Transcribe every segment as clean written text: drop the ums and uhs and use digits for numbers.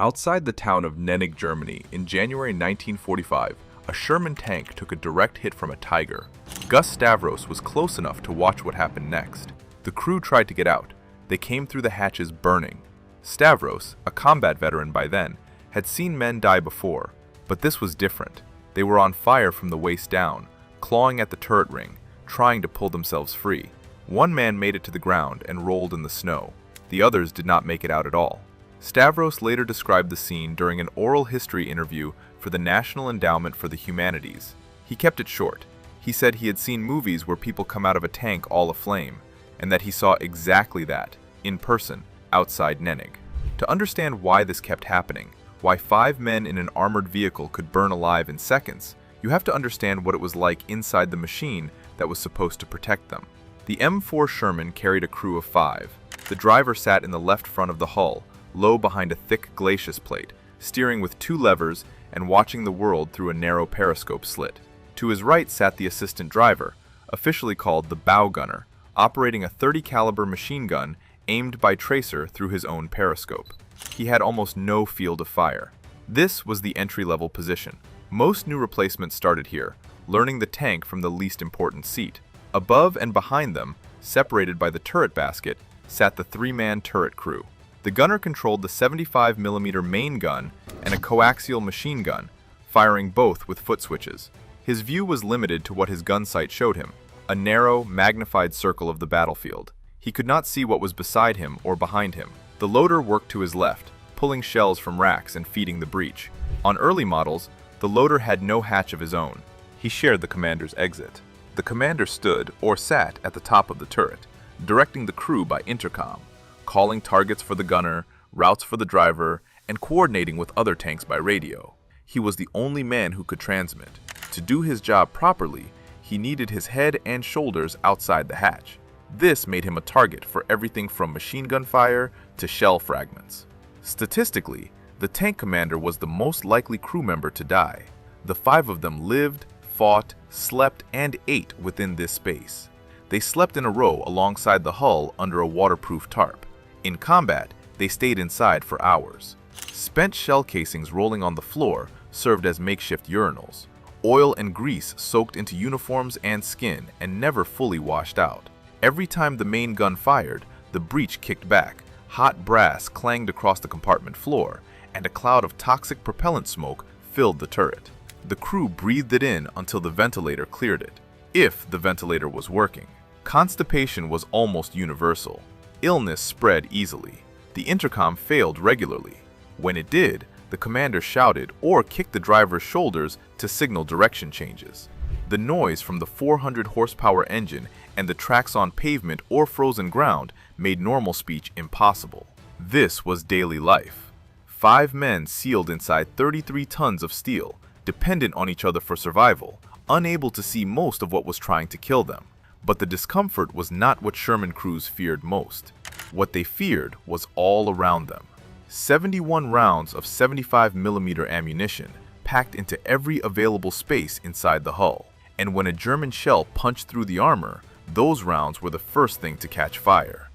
Outside the town of Nennig, Germany, in January 1945, a Sherman tank took a direct hit from a Tiger. Gus Stavros was close enough to watch what happened next. The crew tried to get out. They came through the hatches burning. Stavros, a combat veteran by then, had seen men die before, but this was different. They were on fire from the waist down, clawing at the turret ring, trying to pull themselves free. One man made it to the ground and rolled in the snow. The others did not make it out at all. Stavros later described the scene during an oral history interview for the National Endowment for the Humanities. He kept it short. He said he had seen movies where people come out of a tank all aflame, and that he saw exactly that, in person, outside Nennig. To understand why this kept happening, why 5 men in an armored vehicle could burn alive in seconds, you have to understand what it was like inside the machine that was supposed to protect them. The M4 Sherman carried a crew of 5. The driver sat in the left front of the hull, low behind a thick glacis plate, steering with 2 levers and watching the world through a narrow periscope slit. To his right sat the assistant driver, officially called the bow gunner, operating a .30 caliber machine gun aimed by tracer through his own periscope. He had almost no field of fire. This was the entry-level position. Most new replacements started here, learning the tank from the least important seat. Above and behind them, separated by the turret basket, sat the 3-man turret crew. The gunner controlled the 75mm main gun and a coaxial machine gun, firing both with foot switches. His view was limited to what his gun sight showed him, a narrow, magnified circle of the battlefield. He could not see what was beside him or behind him. The loader worked to his left, pulling shells from racks and feeding the breech. On early models, the loader had no hatch of his own. He shared the commander's exit. The commander stood or sat at the top of the turret, directing the crew by intercom, calling targets for the gunner, routes for the driver, and coordinating with other tanks by radio. He was the only man who could transmit. To do his job properly, he needed his head and shoulders outside the hatch. This made him a target for everything from machine gun fire to shell fragments. Statistically, the tank commander was the most likely crew member to die. The 5 of them lived, fought, slept, and ate within this space. They slept in a row alongside the hull under a waterproof tarp. In combat, they stayed inside for hours. Spent shell casings rolling on the floor served as makeshift urinals. Oil and grease soaked into uniforms and skin and never fully washed out. Every time the main gun fired, the breech kicked back, hot brass clanged across the compartment floor, and a cloud of toxic propellant smoke filled the turret. The crew breathed it in until the ventilator cleared it, if the ventilator was working. Constipation was almost universal. Illness spread easily. The intercom failed regularly. When it did, the commander shouted or kicked the driver's shoulders to signal direction changes. The noise from the 400 horsepower engine and the tracks on pavement or frozen ground made normal speech impossible. This was daily life. 5 men sealed inside 33 tons of steel, dependent on each other for survival, unable to see most of what was trying to kill them. But the discomfort was not what Sherman crews feared most. What they feared was all around them. 71 rounds of 75mm ammunition packed into every available space inside the hull. And when a German shell punched through the armor, those rounds were the first thing to catch fire.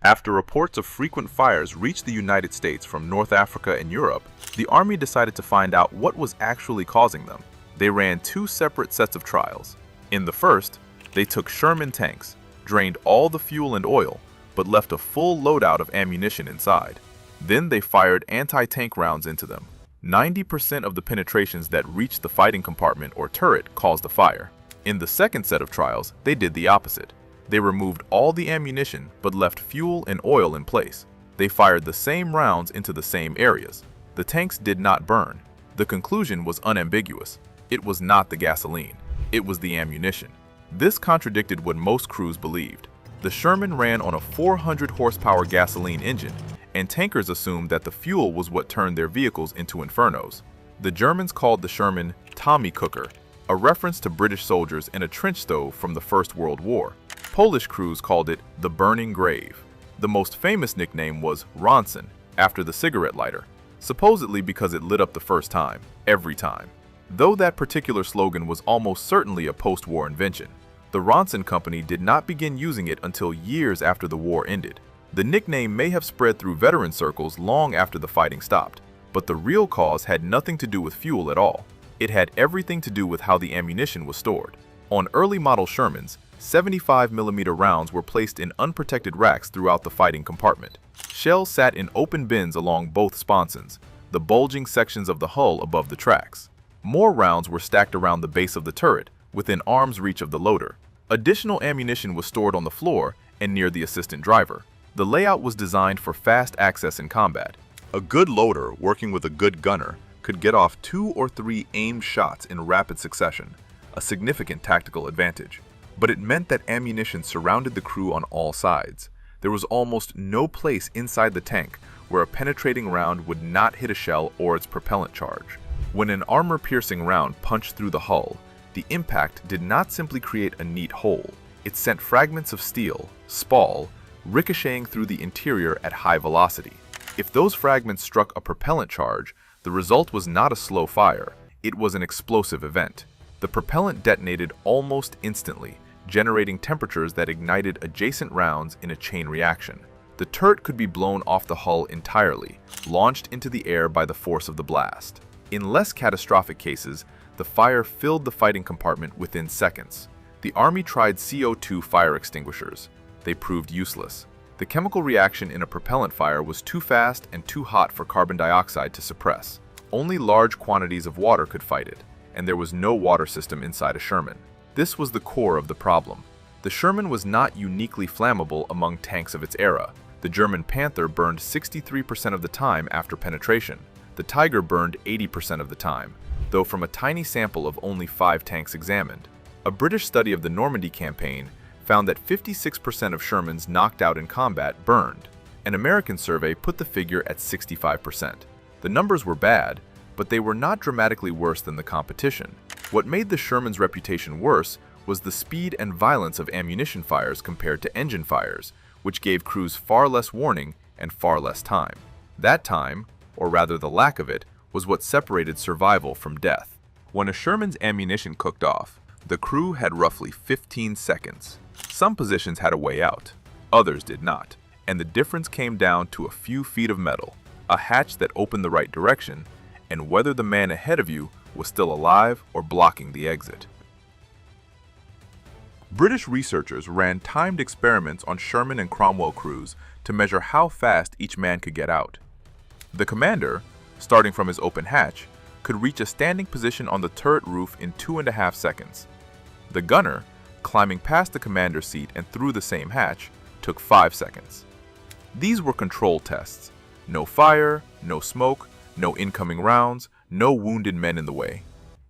After reports of frequent fires reached the United States from North Africa and Europe, the Army decided to find out what was actually causing them. They ran 2 separate sets of trials. In the first, they took Sherman tanks, drained all the fuel and oil, but left a full loadout of ammunition inside. Then they fired anti-tank rounds into them. 90% of the penetrations that reached the fighting compartment or turret caused the fire. In the second set of trials, they did the opposite. They removed all the ammunition but left fuel and oil in place. They fired the same rounds into the same areas. The tanks did not burn. The conclusion was unambiguous. It was not the gasoline. It was the ammunition. This contradicted what most crews believed. The Sherman ran on a 400 horsepower gasoline engine, and tankers assumed that the fuel was what turned their vehicles into infernos. The Germans called the Sherman Tommy Cooker, a reference to British soldiers in a trench stove from the First World War. Polish crews called it the Burning Grave. The most famous nickname was Ronson, after the cigarette lighter, supposedly because it lit up the first time, every time. Though that particular slogan was almost certainly a post-war invention, the Ronson Company did not begin using it until years after the war ended. The nickname may have spread through veteran circles long after the fighting stopped, but the real cause had nothing to do with fuel at all. It had everything to do with how the ammunition was stored. On early model Shermans, 75mm rounds were placed in unprotected racks throughout the fighting compartment. Shells sat in open bins along both sponsons, the bulging sections of the hull above the tracks. More rounds were stacked around the base of the turret, within arm's reach of the loader. Additional ammunition was stored on the floor and near the assistant driver. The layout was designed for fast access in combat. A good loader working with a good gunner could get off 2 or 3 aimed shots in rapid succession, a significant tactical advantage. But it meant that ammunition surrounded the crew on all sides. There was almost no place inside the tank where a penetrating round would not hit a shell or its propellant charge. When an armor-piercing round punched through the hull, the impact did not simply create a neat hole. It sent fragments of steel, spall, ricocheting through the interior at high velocity. If those fragments struck a propellant charge, the result was not a slow fire, it was an explosive event. The propellant detonated almost instantly, generating temperatures that ignited adjacent rounds in a chain reaction. The turret could be blown off the hull entirely, launched into the air by the force of the blast. In less catastrophic cases, the fire filled the fighting compartment within seconds. The Army tried CO2 fire extinguishers. They proved useless. The chemical reaction in a propellant fire was too fast and too hot for carbon dioxide to suppress. Only large quantities of water could fight it, and there was no water system inside a Sherman. This was the core of the problem. The Sherman was not uniquely flammable among tanks of its era. The German Panther burned 63% of the time after penetration. The Tiger burned 80% of the time, though from a tiny sample of only 5 tanks examined. A British study of the Normandy campaign found that 56% of Shermans knocked out in combat burned. An American survey put the figure at 65%. The numbers were bad, but they were not dramatically worse than the competition. What made the Sherman's reputation worse was the speed and violence of ammunition fires compared to engine fires, which gave crews far less warning and far less time. That time, or rather the lack of it, was what separated survival from death. When a Sherman's ammunition cooked off, the crew had roughly 15 seconds. Some positions had a way out, others did not, and the difference came down to a few feet of metal, a hatch that opened the right direction, and whether the man ahead of you was still alive or blocking the exit. British researchers ran timed experiments on Sherman and Cromwell crews to measure how fast each man could get out. The commander, starting from his open hatch, could reach a standing position on the turret roof in 2.5 seconds. The gunner, climbing past the commander's seat and through the same hatch, took 5 seconds. These were control tests. No fire, no smoke, no incoming rounds, no wounded men in the way.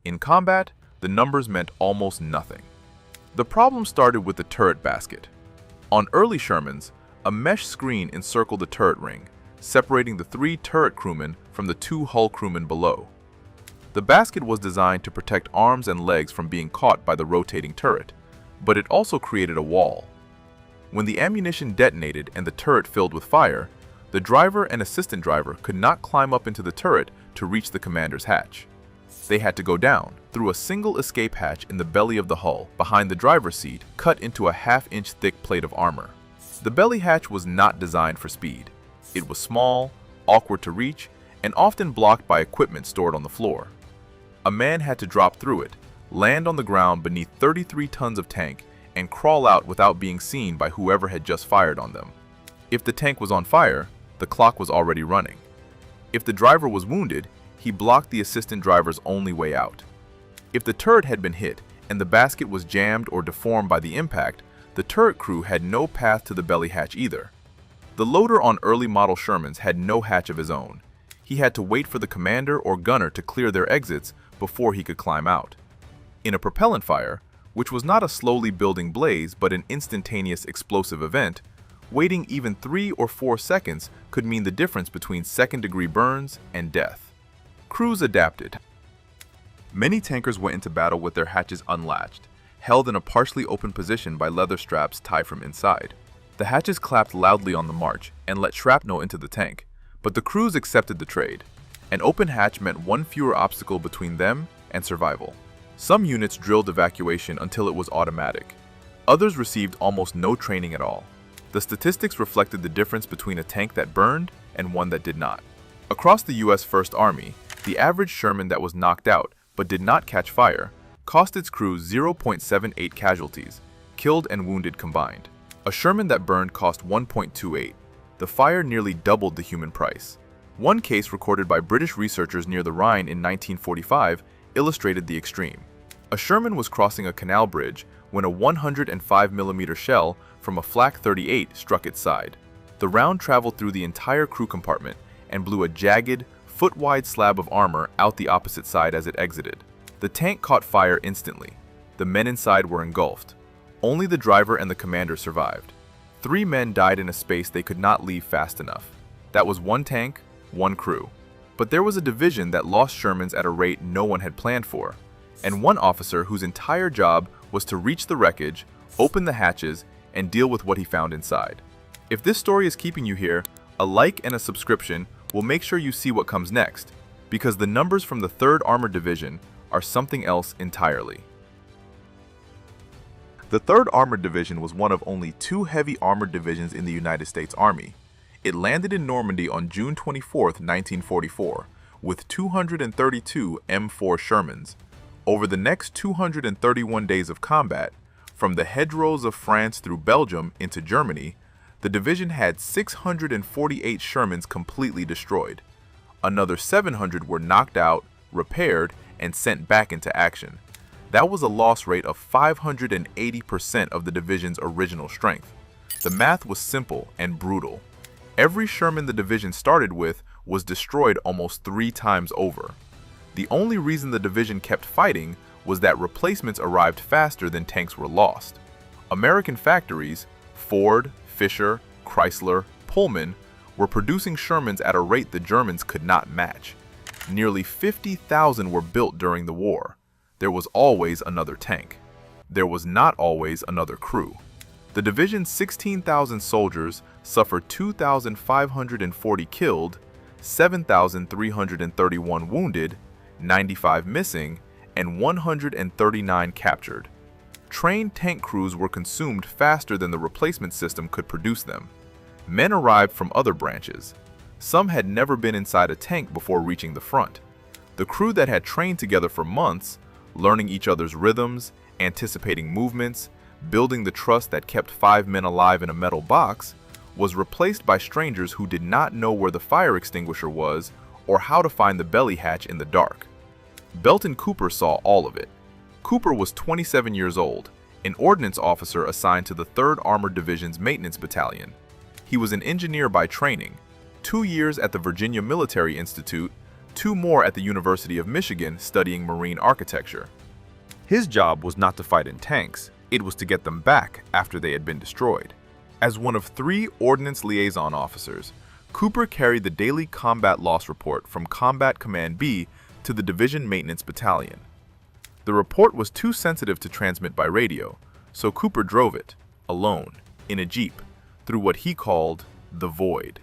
In combat, the numbers meant almost nothing. The problem started with the turret basket. On early Shermans, a mesh screen encircled the turret ring, separating the 3 turret crewmen from the 2 hull crewmen below. The basket was designed to protect arms and legs from being caught by the rotating turret, but it also created a wall. When the ammunition detonated and the turret filled with fire, the driver and assistant driver could not climb up into the turret to reach the commander's hatch. They had to go down through a single escape hatch in the belly of the hull, behind the driver's seat, cut into a half-inch thick plate of armor. The belly hatch was not designed for speed. It was small, awkward to reach, and often blocked by equipment stored on the floor. A man had to drop through it, land on the ground beneath 33 tons of tank, and crawl out without being seen by whoever had just fired on them. If the tank was on fire, the clock was already running. If the driver was wounded, he blocked the assistant driver's only way out. If the turret had been hit and the basket was jammed or deformed by the impact, the turret crew had no path to the belly hatch either. The loader on early model Shermans had no hatch of his own. He had to wait for the commander or gunner to clear their exits before he could climb out. In a propellant fire, which was not a slowly building blaze but an instantaneous explosive event, waiting even 3 or 4 seconds could mean the difference between second-degree burns and death. Crews adapted. Many tankers went into battle with their hatches unlatched, held in a partially open position by leather straps tied from inside. The hatches clapped loudly on the march and let shrapnel into the tank, but the crews accepted the trade. An open hatch meant one fewer obstacle between them and survival. Some units drilled evacuation until it was automatic. Others received almost no training at all. The statistics reflected the difference between a tank that burned and one that did not. Across the U.S. First Army, the average Sherman that was knocked out but did not catch fire cost its crew 0.78 casualties, killed and wounded combined. A Sherman that burned cost 1.28. The fire nearly doubled the human price. One case recorded by British researchers near the Rhine in 1945 illustrated the extreme. A Sherman was crossing a canal bridge when a 105mm shell from a Flak 38 struck its side. The round traveled through the entire crew compartment and blew a jagged, foot-wide slab of armor out the opposite side as it exited. The tank caught fire instantly. The men inside were engulfed. Only the driver and the commander survived. 3 men died in a space they could not leave fast enough. That was one tank, one crew. But there was a division that lost Shermans at a rate no one had planned for, and one officer whose entire job was to reach the wreckage, open the hatches, and deal with what he found inside. If this story is keeping you here, a like and a subscription will make sure you see what comes next, because the numbers from the 3rd Armored Division are something else entirely. The 3rd Armored Division was one of only 2 heavy armored divisions in the United States Army. It landed in Normandy on June 24, 1944, with 232 M4 Shermans. Over the next 231 days of combat, from the hedgerows of France through Belgium into Germany, the division had 648 Shermans completely destroyed. Another 700 were knocked out, repaired, and sent back into action. That was a loss rate of 580% of the division's original strength. The math was simple and brutal. Every Sherman the division started with was destroyed almost 3 times over. The only reason the division kept fighting was that replacements arrived faster than tanks were lost. American factories, Ford, Fisher, Chrysler, Pullman, were producing Shermans at a rate the Germans could not match. Nearly 50,000 were built during the war. There was always another tank. There was not always another crew. The division's 16,000 soldiers suffered 2,540 killed, 7,331 wounded, 95 missing, and 139 captured. Trained tank crews were consumed faster than the replacement system could produce them. Men arrived from other branches. Some had never been inside a tank before reaching the front. The crew that had trained together for months, learning each other's rhythms, anticipating movements, building the trust that kept 5 men alive in a metal box, was replaced by strangers who did not know where the fire extinguisher was or how to find the belly hatch in the dark. Belton Cooper saw all of it. Cooper was 27 years old, an ordnance officer assigned to the 3rd Armored Division's Maintenance Battalion. He was an engineer by training, 2 years at the Virginia Military Institute, 2 more at the University of Michigan studying marine architecture. His job was not to fight in tanks, it was to get them back after they had been destroyed. As one of 3 Ordnance Liaison officers, Cooper carried the daily combat loss report from Combat Command B to the Division Maintenance Battalion. The report was too sensitive to transmit by radio, so Cooper drove it, alone, in a Jeep, through what he called the Void.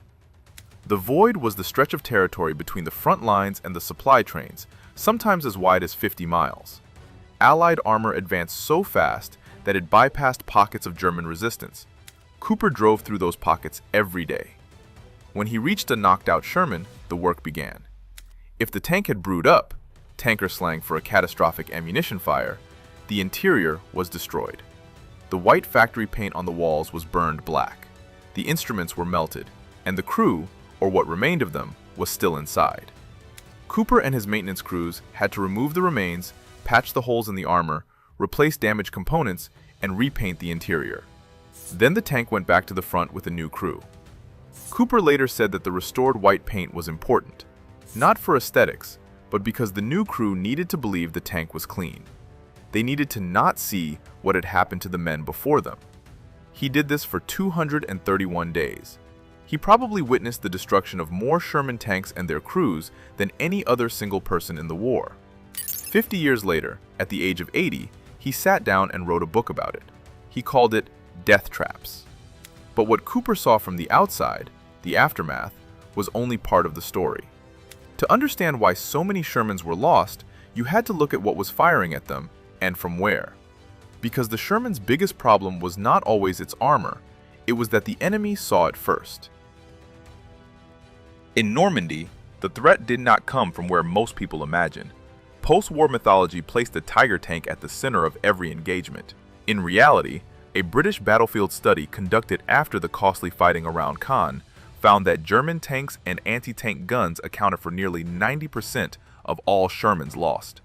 The Void was the stretch of territory between the front lines and the supply trains, sometimes as wide as 50 miles. Allied armor advanced so fast that it bypassed pockets of German resistance. Cooper drove through those pockets every day. When he reached a knocked-out Sherman, the work began. If the tank had brewed up, tanker slang for a catastrophic ammunition fire, the interior was destroyed. The white factory paint on the walls was burned black. The instruments were melted, and the crew, or what remained of them, was still inside. Cooper and his maintenance crews had to remove the remains, patch the holes in the armor, replace damaged components, and repaint the interior. Then the tank went back to the front with a new crew. Cooper later said that the restored white paint was important, not for aesthetics, but because the new crew needed to believe the tank was clean. They needed to not see what had happened to the men before them. He did this for 231 days. He probably witnessed the destruction of more Sherman tanks and their crews than any other single person in the war. 50 years later, at the age of 80, he sat down and wrote a book about it. He called it Death Traps. But what Cooper saw from the outside, the aftermath, was only part of the story. To understand why so many Shermans were lost, you had to look at what was firing at them and from where. Because the Sherman's biggest problem was not always its armor, It was that the enemy saw it first. In Normandy, the threat did not come from where most people imagine. Post-war mythology placed the Tiger tank at the center of every engagement. In reality, a British battlefield study conducted after the costly fighting around Caen found that German tanks and anti-tank guns accounted for nearly 90% of all Shermans lost.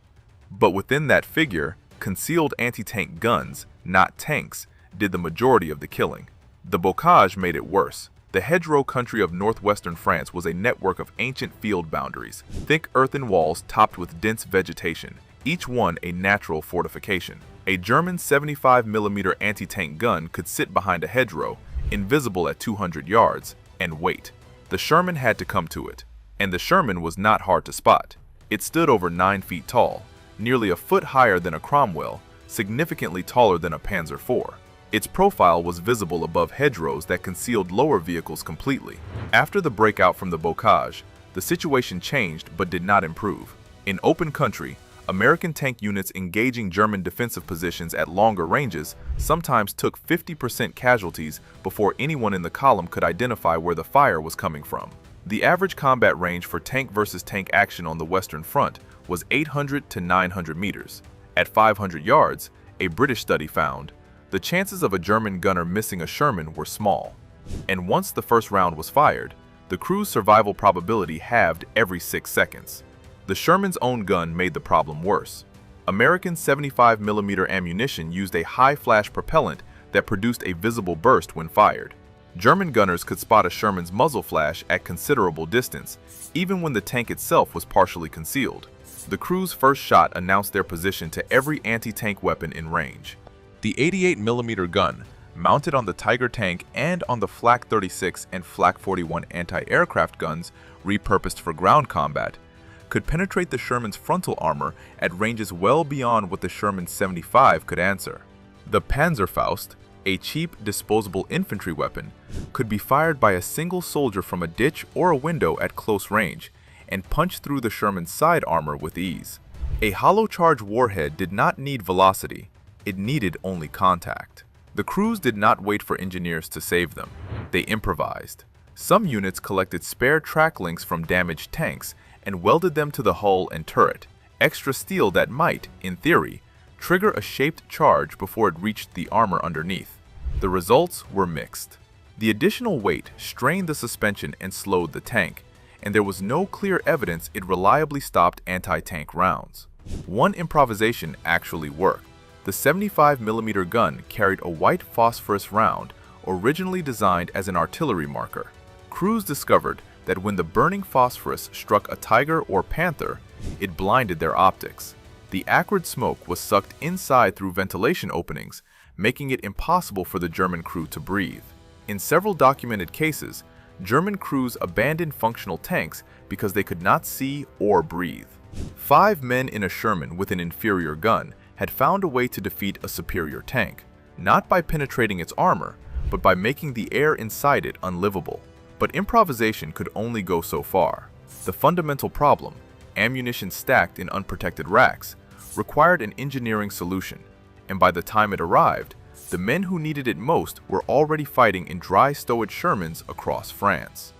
But within that figure, concealed anti-tank guns, not tanks, did the majority of the killing. The bocage made it worse. The hedgerow country of northwestern France was a network of ancient field boundaries, thick earthen walls topped with dense vegetation, each one a natural fortification. A German 75mm anti-tank gun could sit behind a hedgerow, invisible at 200 yards, and wait. The Sherman had to come to it, and the Sherman was not hard to spot. It stood over 9 feet tall, nearly a foot higher than a Cromwell, significantly taller than a Panzer IV. Its profile was visible above hedgerows that concealed lower vehicles completely. After the breakout from the bocage, the situation changed but did not improve. In open country, American tank units engaging German defensive positions at longer ranges sometimes took 50% casualties before anyone in the column could identify where the fire was coming from. The average combat range for tank versus tank action on the Western Front was 800 to 900 meters. At 500 yards, a British study found, the chances of a German gunner missing a Sherman were small. And once the first round was fired, the crew's survival probability halved every 6 seconds. The Sherman's own gun made the problem worse. American 75mm ammunition used a high-flash propellant that produced a visible burst when fired. German gunners could spot a Sherman's muzzle flash at considerable distance, even when the tank itself was partially concealed. The crew's first shot announced their position to every anti-tank weapon in range. The 88mm gun, mounted on the Tiger tank and on the Flak 36 and Flak 41 anti-aircraft guns repurposed for ground combat, could penetrate the Sherman's frontal armor at ranges well beyond what the Sherman 75 could answer. The Panzerfaust, a cheap, disposable infantry weapon, could be fired by a single soldier from a ditch or a window at close range and punch through the Sherman's side armor with ease. A hollow charge warhead did not need velocity, it needed only contact. The crews did not wait for engineers to save them. They improvised. Some units collected spare track links from damaged tanks and welded them to the hull and turret, extra steel that might, in theory, trigger a shaped charge before it reached the armor underneath. The results were mixed. The additional weight strained the suspension and slowed the tank, and there was no clear evidence it reliably stopped anti-tank rounds. One improvisation actually worked. The 75mm gun carried a white phosphorus round, originally designed as an artillery marker. Crews discovered that when the burning phosphorus struck a Tiger or Panther, it blinded their optics. The acrid smoke was sucked inside through ventilation openings, making it impossible for the German crew to breathe. In several documented cases, German crews abandoned functional tanks because they could not see or breathe. 5 men in a Sherman with an inferior gun had found a way to defeat a superior tank, not by penetrating its armor, but by making the air inside it unlivable. But improvisation could only go so far. The fundamental problem, ammunition stacked in unprotected racks, required an engineering solution, and by the time it arrived, the men who needed it most were already fighting in dry stowage Shermans across France.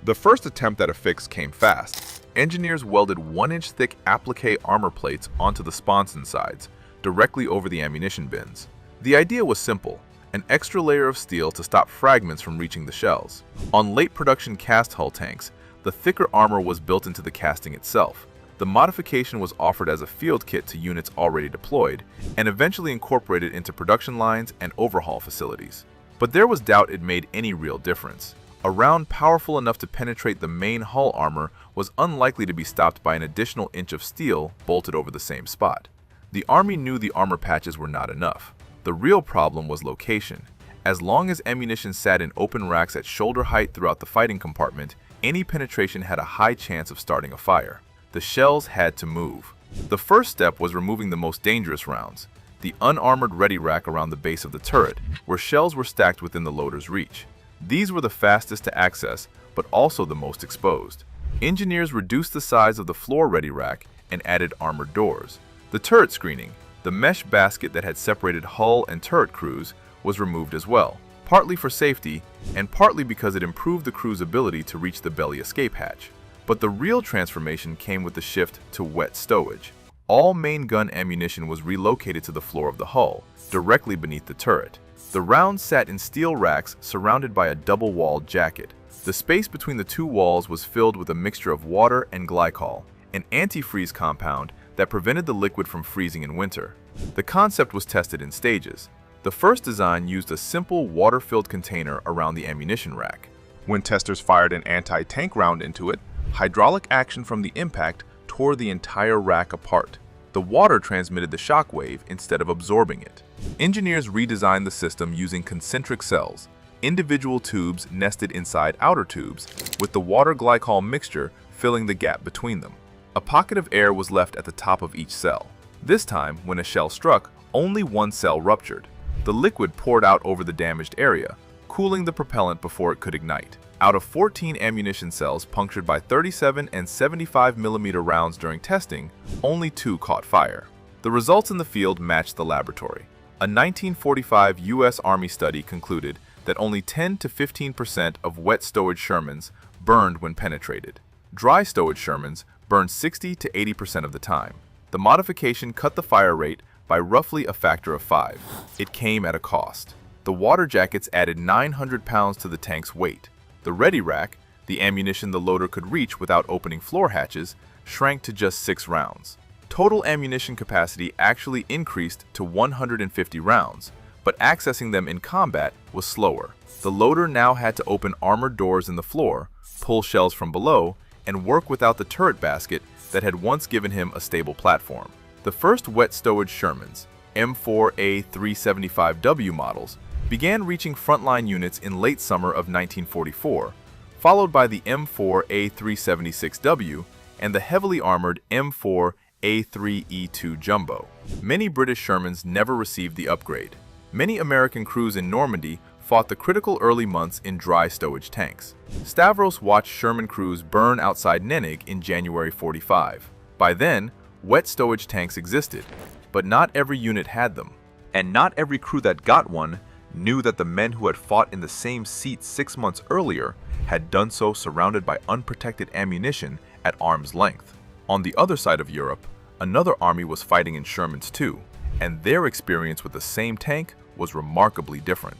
The first attempt at a fix came fast. Engineers welded 1-inch thick applique armor plates onto the sponson sides, directly over the ammunition bins. The idea was simple, an extra layer of steel to stop fragments from reaching the shells. On late production cast hull tanks, the thicker armor was built into the casting itself. The modification was offered as a field kit to units already deployed, and eventually incorporated into production lines and overhaul facilities. But there was doubt it made any real difference. A round powerful enough to penetrate the main hull armor was unlikely to be stopped by an additional inch of steel bolted over the same spot. The Army knew the armor patches were not enough. The real problem was location. As long as ammunition sat in open racks at shoulder height throughout the fighting compartment, any penetration had a high chance of starting a fire. The shells had to move. The first step was removing the most dangerous rounds, the unarmored ready rack around the base of the turret, where shells were stacked within the loader's reach. These were the fastest to access, but also the most exposed. Engineers reduced the size of the floor ready rack and added armored doors. The turret screening, the mesh basket that had separated hull and turret crews, was removed as well, partly for safety and partly because it improved the crew's ability to reach the belly escape hatch. But the real transformation came with the shift to wet stowage. All main gun ammunition was relocated to the floor of the hull, directly beneath the turret. The rounds sat in steel racks surrounded by a double-walled jacket. The space between the two walls was filled with a mixture of water and glycol, an antifreeze compound that prevented the liquid from freezing in winter. The concept was tested in stages. The first design used a simple water-filled container around the ammunition rack. When testers fired an anti-tank round into it, hydraulic action from the impact tore the entire rack apart. The water transmitted the shock wave instead of absorbing it. Engineers redesigned the system using concentric cells, individual tubes nested inside outer tubes, with the water glycol mixture filling the gap between them. A pocket of air was left at the top of each cell. This time, when a shell struck, only one cell ruptured. The liquid poured out over the damaged area, cooling the propellant before it could ignite. Out of 14 ammunition cells punctured by 37 and 75mm rounds during testing, only 2 caught fire. The results in the field matched the laboratory. A 1945 U.S. Army study concluded that only 10 to 15% of wet stowage Shermans burned when penetrated. Dry stowage Shermans burned 60 to 80% of the time. The modification cut the fire rate by roughly a factor of 5. It came at a cost. The water jackets added 900 pounds to the tank's weight. The ready rack, the ammunition the loader could reach without opening floor hatches, shrank to just 6 rounds. Total ammunition capacity actually increased to 150 rounds, but accessing them in combat was slower. The loader now had to open armored doors in the floor, pull shells from below, and work without the turret basket that had once given him a stable platform. The first wet stowage Shermans, M4A375W models, began reaching frontline units in late summer of 1944, followed by the M4A376W and the heavily armored M4A3E2 Jumbo. Many British Shermans never received the upgrade. Many American crews in Normandy fought the critical early months in dry stowage tanks. Stavros watched Sherman crews burn outside Nenig in January 45. By then, wet stowage tanks existed, but not every unit had them. And not every crew that got one knew that the men who had fought in the same seat 6 months earlier had done so surrounded by unprotected ammunition at arm's length. On the other side of Europe, another army was fighting in Shermans too, and their experience with the same tank was remarkably different.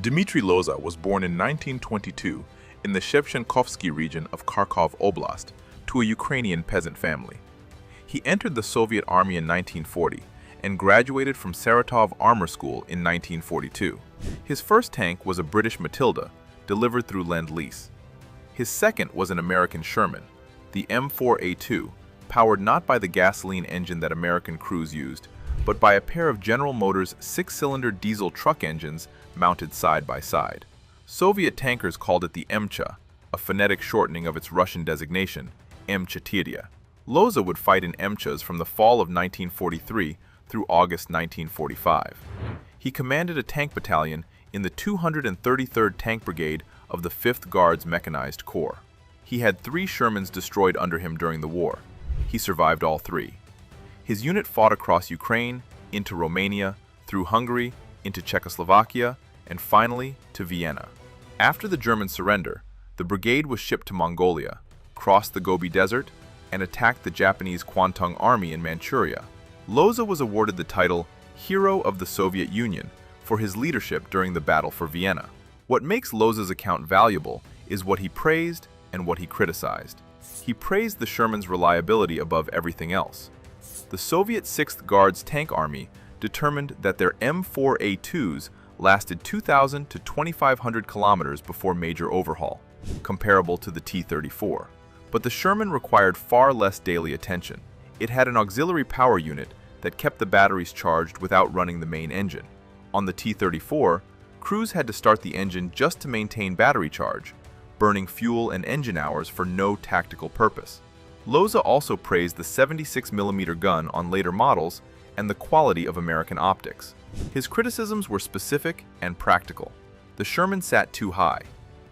Dmitry Loza was born in 1922 in the Shevchenkovsky region of Kharkov Oblast to a Ukrainian peasant family. He entered the Soviet Army in 1940 and graduated from Saratov Armor School in 1942. His first tank was a British Matilda, delivered through Lend-Lease. His second was an American Sherman, the M4A2, powered not by the gasoline engine that American crews used, but by a pair of General Motors 6-cylinder diesel truck engines mounted side by side. Soviet tankers called it the Emcha, a phonetic shortening of its Russian designation, M4. Loza would fight in Emchas from the fall of 1943 through August 1945. He commanded a tank battalion in the 233rd Tank Brigade of the 5th Guards Mechanized Corps. He had 3 Shermans destroyed under him during the war. He survived all 3. His unit fought across Ukraine, into Romania, through Hungary, into Czechoslovakia, and finally to Vienna. After the German surrender, the brigade was shipped to Mongolia, crossed the Gobi Desert, and attacked the Japanese Kwantung Army in Manchuria. Loza was awarded the title Hero of the Soviet Union for his leadership during the battle for Vienna. What makes Loza's account valuable is what he praised and what he criticized. He praised the Sherman's reliability above everything else. The Soviet 6th Guards Tank Army determined that their M4A2s lasted 2,000 to 2,500 kilometers before major overhaul, comparable to the T-34. But the Sherman required far less daily attention. It had an auxiliary power unit that kept the batteries charged without running the main engine. On the T-34, crews had to start the engine just to maintain battery charge, burning fuel and engine hours for no tactical purpose. Loza also praised the 76mm gun on later models and the quality of American optics. His criticisms were specific and practical. The Sherman sat too high.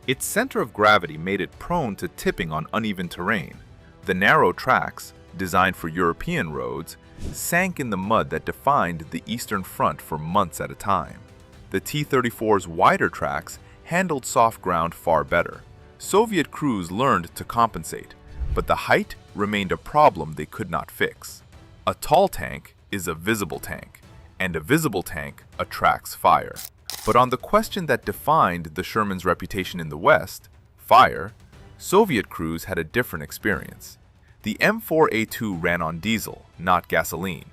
Its center of gravity made it prone to tipping on uneven terrain. The narrow tracks, designed for European roads, sank in the mud that defined the Eastern Front for months at a time. The T-34's wider tracks handled soft ground far better. Soviet crews learned to compensate, but the height remained a problem they could not fix. A tall tank is a visible tank, and a visible tank attracts fire. But on the question that defined the Sherman's reputation in the West, fire, Soviet crews had a different experience. The M4A2 ran on diesel, not gasoline.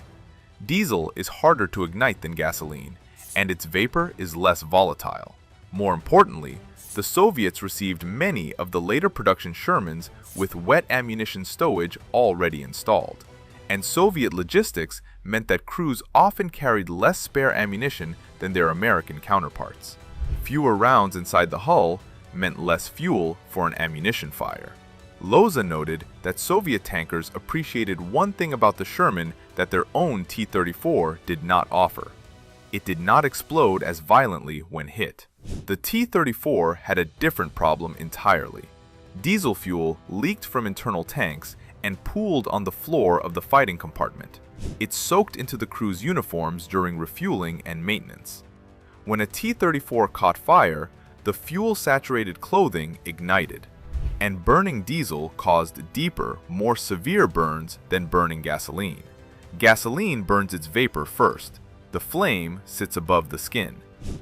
Diesel is harder to ignite than gasoline, and its vapor is less volatile. More importantly, the Soviets received many of the later production Shermans with wet ammunition stowage already installed. And Soviet logistics meant that crews often carried less spare ammunition than their American counterparts. Fewer rounds inside the hull meant less fuel for an ammunition fire. Loza noted that Soviet tankers appreciated one thing about the Sherman that their own T-34 did not offer. It did not explode as violently when hit. The T-34 had a different problem entirely. Diesel fuel leaked from internal tanks and pooled on the floor of the fighting compartment. It soaked into the crew's uniforms during refueling and maintenance. When a T-34 caught fire, the fuel-saturated clothing ignited, and burning diesel caused deeper, more severe burns than burning gasoline. Gasoline burns its vapor first. The flame sits above the skin.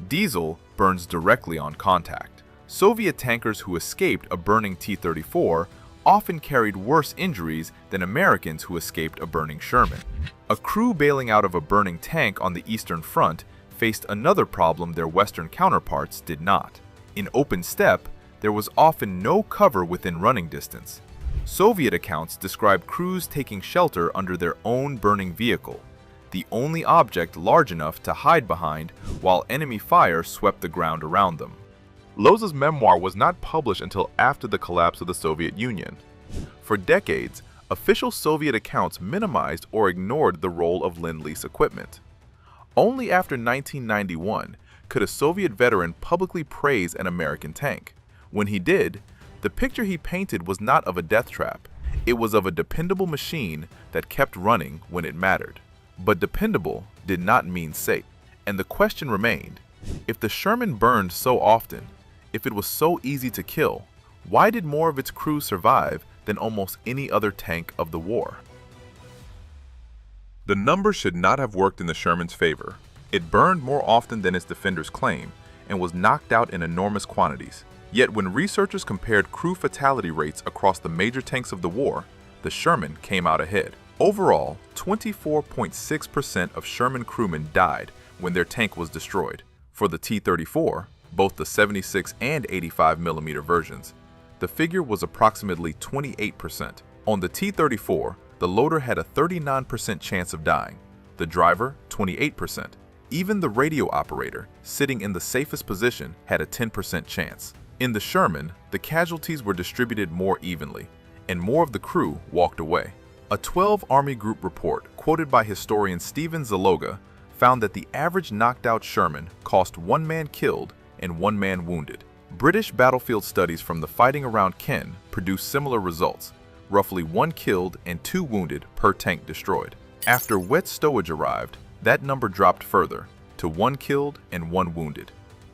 Diesel burns directly on contact. Soviet tankers who escaped a burning T-34 often carried worse injuries than Americans who escaped a burning Sherman. A crew bailing out of a burning tank on the Eastern Front faced another problem their Western counterparts did not. In open steppe, there was often no cover within running distance. Soviet accounts describe crews taking shelter under their own burning vehicle, the only object large enough to hide behind while enemy fire swept the ground around them. Loza's memoir was not published until after the collapse of the Soviet Union. For decades, official Soviet accounts minimized or ignored the role of Lend-Lease equipment. Only after 1991 could a Soviet veteran publicly praise an American tank. When he did, the picture he painted was not of a death trap. It was of a dependable machine that kept running when it mattered. But dependable did not mean safe. And the question remained, if the Sherman burned so often, if it was so easy to kill, why did more of its crew survive than almost any other tank of the war? The numbers should not have worked in the Sherman's favor. It burned more often than its defenders claim and was knocked out in enormous quantities. Yet when researchers compared crew fatality rates across the major tanks of the war, the Sherman came out ahead. Overall, 24.6% of Sherman crewmen died when their tank was destroyed. For the T-34, both the 76 and 85mm versions, the figure was approximately 28%. On the T-34, the loader had a 39% chance of dying, the driver 28%. Even the radio operator, sitting in the safest position, had a 10% chance. In the Sherman, the casualties were distributed more evenly, and more of the crew walked away. A 12 Army Group report, quoted by historian Stephen Zaloga, found that the average knocked-out Sherman cost 1 man killed and 1 man wounded. British battlefield studies from the fighting around Caen produced similar results, roughly 1 killed and 2 wounded per tank destroyed. After wet stowage arrived, that number dropped further, to 1 killed and 1 wounded.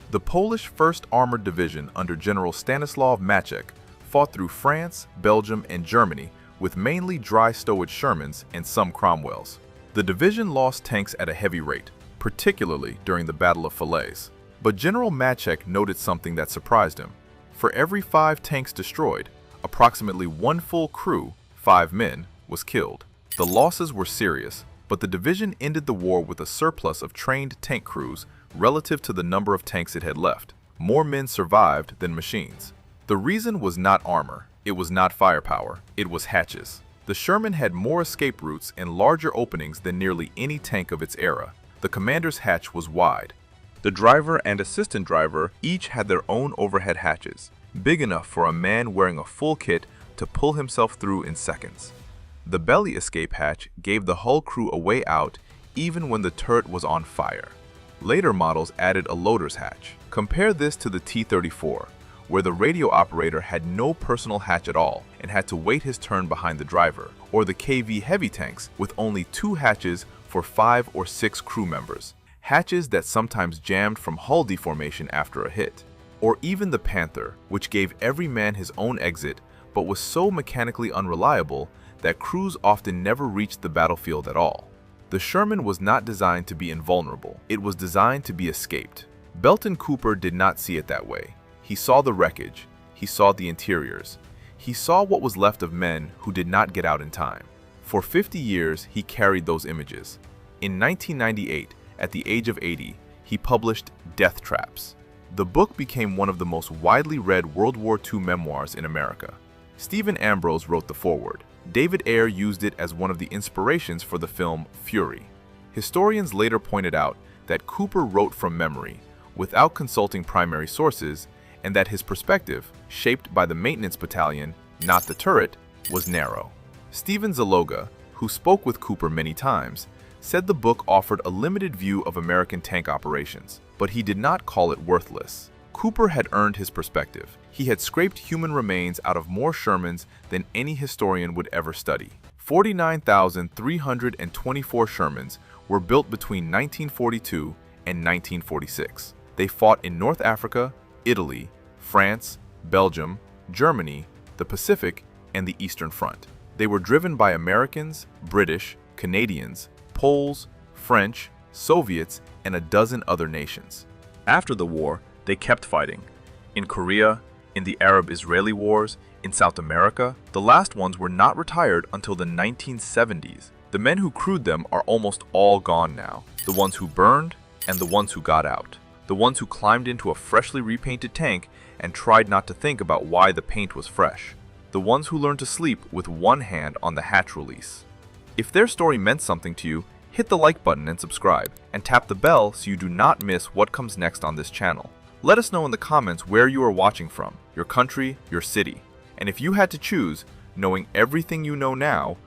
The Polish 1st Armored Division under General Stanislaw Maciek fought through France, Belgium, and Germany with mainly dry stowage Shermans and some Cromwells. The division lost tanks at a heavy rate, particularly during the Battle of Falaise. But General Maciek noted something that surprised him. For every 5 tanks destroyed, approximately 1 full crew, 5 men, was killed. The losses were serious, but the division ended the war with a surplus of trained tank crews relative to the number of tanks it had left. More men survived than machines. The reason was not armor, it was not firepower, it was hatches. The Sherman had more escape routes and larger openings than nearly any tank of its era. The commander's hatch was wide. The driver and assistant driver each had their own overhead hatches, big enough for a man wearing a full kit to pull himself through in seconds. The belly escape hatch gave the hull crew a way out even when the turret was on fire. Later models added a loader's hatch. Compare this to the T-34, where the radio operator had no personal hatch at all and had to wait his turn behind the driver, or the KV heavy tanks with only 2 hatches for 5 or 6 crew members, hatches that sometimes jammed from hull deformation after a hit. Or even the Panther, which gave every man his own exit but was so mechanically unreliable that crews often never reached the battlefield at all. The Sherman was not designed to be invulnerable, it was designed to be escaped. Belton Cooper did not see it that way. He saw the wreckage, he saw the interiors, he saw what was left of men who did not get out in time. For 50 years, he carried those images. In 1998, at the age of 80, he published Death Traps. The book became one of the most widely read World War II memoirs in America. Stephen Ambrose wrote the foreword. David Ayer used it as one of the inspirations for the film Fury. Historians later pointed out that Cooper wrote from memory, without consulting primary sources, and that his perspective, shaped by the maintenance battalion, not the turret, was narrow. Stephen Zaloga, who spoke with Cooper many times, said the book offered a limited view of American tank operations, but he did not call it worthless. Cooper had earned his perspective. He had scraped human remains out of more Shermans than any historian would ever study. 49,324 Shermans were built between 1942 and 1946. They fought in North Africa, Italy, France, Belgium, Germany, the Pacific, and the Eastern Front. They were driven by Americans, British, Canadians, Poles, French, Soviets, and a dozen other nations. After the war, they kept fighting. In Korea, in the Arab-Israeli wars, in South America, the last ones were not retired until the 1970s. The men who crewed them are almost all gone now. The ones who burned and the ones who got out. The ones who climbed into a freshly repainted tank and tried not to think about why the paint was fresh. The ones who learned to sleep with one hand on the hatch release. If their story meant something to you, hit the like button and subscribe, and tap the bell so you do not miss what comes next on this channel. Let us know in the comments where you are watching from, your country, your city. And if you had to choose, knowing everything you know now,